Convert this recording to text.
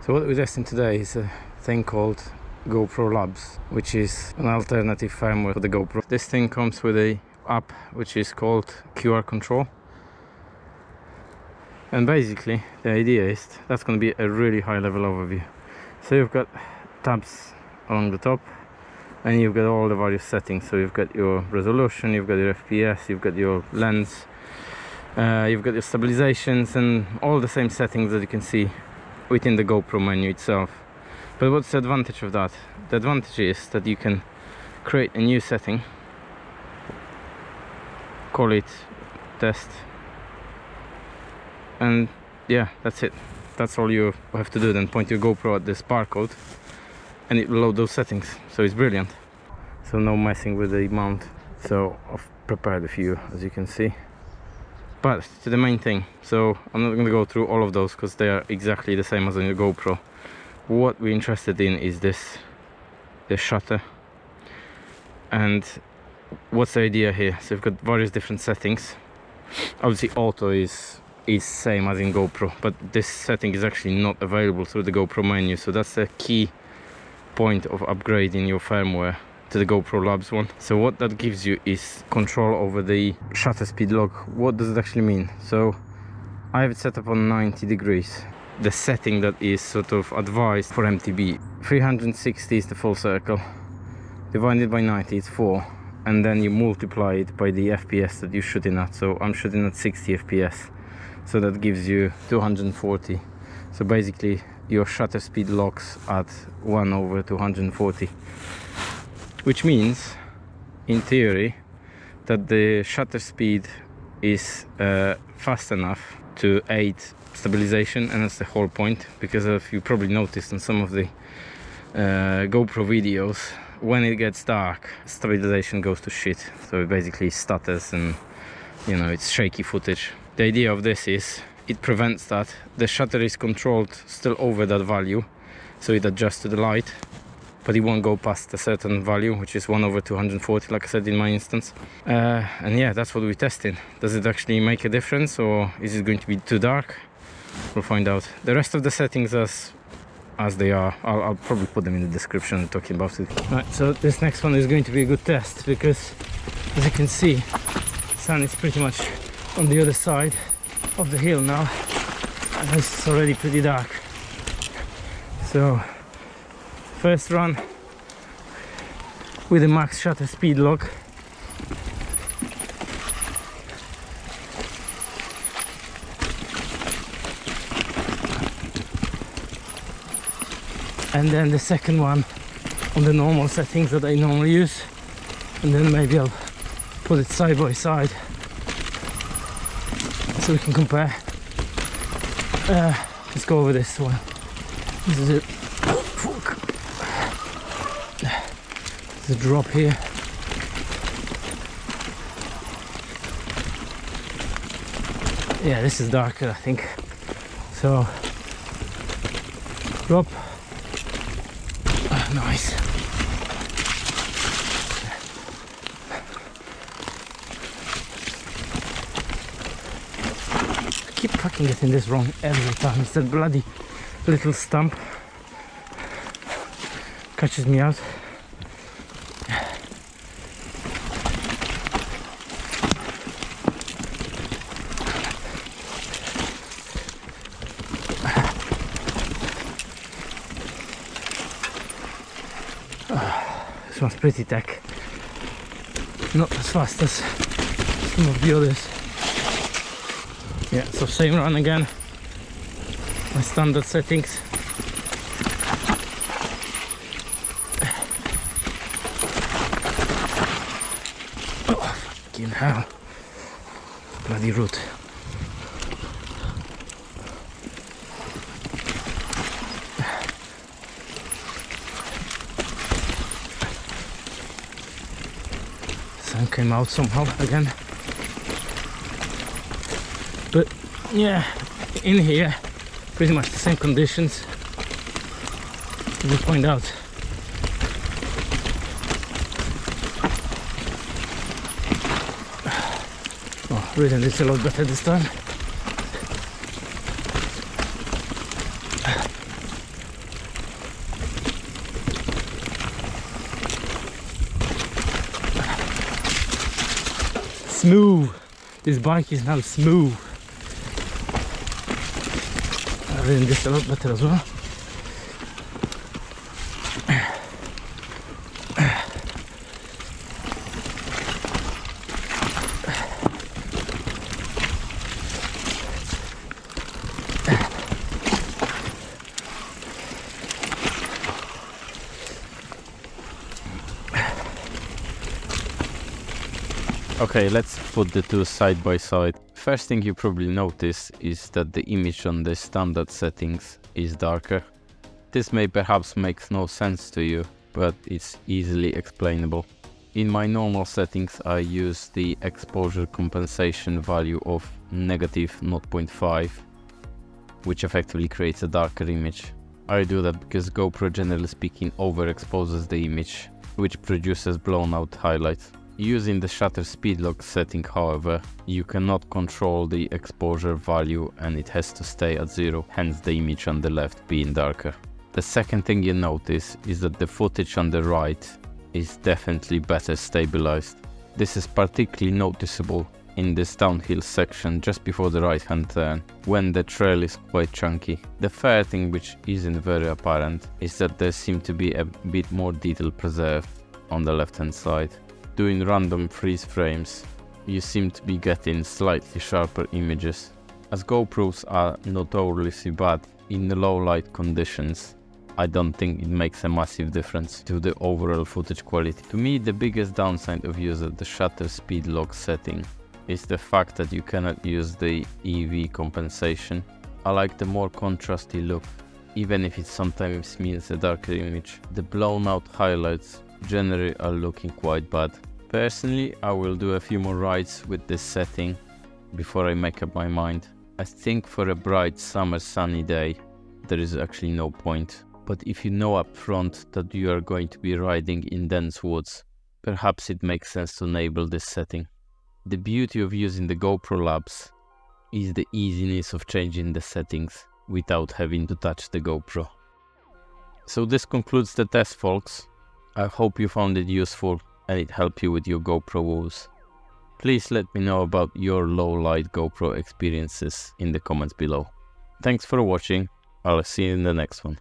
So what we're testing today is a thing called GoPro Labs, which is an alternative firmware for the GoPro. This thing comes with a app which is called QRControl, and basically the idea is that's going to be a really high level overview. So you've got tabs along the top and you've got all the various settings. So you've got your resolution, you've got your FPS, you've got your lens, you've got your stabilizations, and all the same settings that you can see within the GoPro menu itself. But what's the advantage of that? The advantage is that you can create a new setting, call it test, and yeah, that's it. That's all you have to do. Then point your GoPro at this barcode and it will load those settings. So it's brilliant. So no messing with the mount. So I've prepared a few, as you can see. But to the main thing, so I'm not going to go through all of those because they are exactly the same as on your GoPro. What we're interested in is the shutter. And what's the idea here? So we've got various different settings. Obviously auto is same as in GoPro, but this setting is actually not available through the GoPro menu. So that's the key point of upgrading your firmware to the GoPro Labs one. So what that gives you is control over the shutter speed lock. What does it actually mean? So I have it set up on 90 degrees. The setting that is sort of advised for MTB. 360 is the full circle. Divided by 90 is 4. And then you multiply it by the FPS that you're shooting at. So I'm shooting at 60 FPS. So that gives you 240. So basically your shutter speed locks at 1/240. Which means, in theory, that the shutter speed is fast enough to aid stabilization, and that's the whole point. Because if you probably noticed in some of the GoPro videos, when it gets dark, stabilization goes to shit. So it basically stutters and, you know, it's shaky footage. The idea of this is it prevents that. The shutter is controlled still over that value, so it adjusts to the light, but it won't go past a certain value, which is 1/240, like I said in my instance. And yeah, that's what we're testing. Does it actually make a difference, or is it going to be too dark? We'll find out. The rest of the settings as they are, I'll probably put them in the description talking about it. Right, so this next one is going to be a good test, because as you can see, the sun is pretty much on the other side of the hill now, and it's already pretty dark. So first run with a max shutter speed lock. And then the second one on the normal settings that I normally use, and then maybe I'll put it side by side so we can compare. Let's go over this one. This is it. There's a drop here. Yeah, this is darker, I think. So drop. Nice. I keep fucking getting this wrong every time. It's that bloody little stump catches me out. This one's pretty tech, not as fast as some of the others. Yeah, so same run again, my standard settings. Oh, fucking hell, bloody root. Sun came out somehow again, but yeah, in here pretty much the same conditions. We'll find out. Oh, really, it's a lot better this time. Smooth! This bike is now smooth. I'm reading this a lot better as well. Okay, let's put the two side by side. First thing you probably notice is that the image on the standard settings is darker. This may perhaps make no sense to you, but it's easily explainable. In my normal settings I use the exposure compensation value of negative 0.5, which effectively creates a darker image. I do that because GoPro, generally speaking, overexposes the image, which produces blown out highlights. Using the shutter speed lock setting, however, you cannot control the exposure value and it has to stay at 0, hence the image on the left being darker. The second thing you notice is that the footage on the right is definitely better stabilized. This is particularly noticeable in this downhill section just before the right hand turn, when the trail is quite chunky. The third thing, which isn't very apparent, is that there seems to be a bit more detail preserved on the left hand side. Doing random freeze frames, you seem to be getting slightly sharper images. As GoPros are notoriously bad in the low light conditions, I don't think it makes a massive difference to the overall footage quality. To me, the biggest downside of using the shutter speed lock setting is the fact that you cannot use the EV compensation. I like the more contrasty look, even if it sometimes means a darker image. The blown out highlights generally are looking quite bad. Personally, I will do a few more rides with this setting before I make up my mind. I think for a bright summer sunny day there is actually no point, but if you know up front that you are going to be riding in dense woods, perhaps it makes sense to enable this setting. The beauty of using the GoPro Labs is the easiness of changing the settings without having to touch the GoPro. So this concludes the test, folks. I hope you found it useful and it helped you with your GoPro woes. Please let me know about your low light GoPro experiences in the comments below. Thanks for watching. I'll see you in the next one.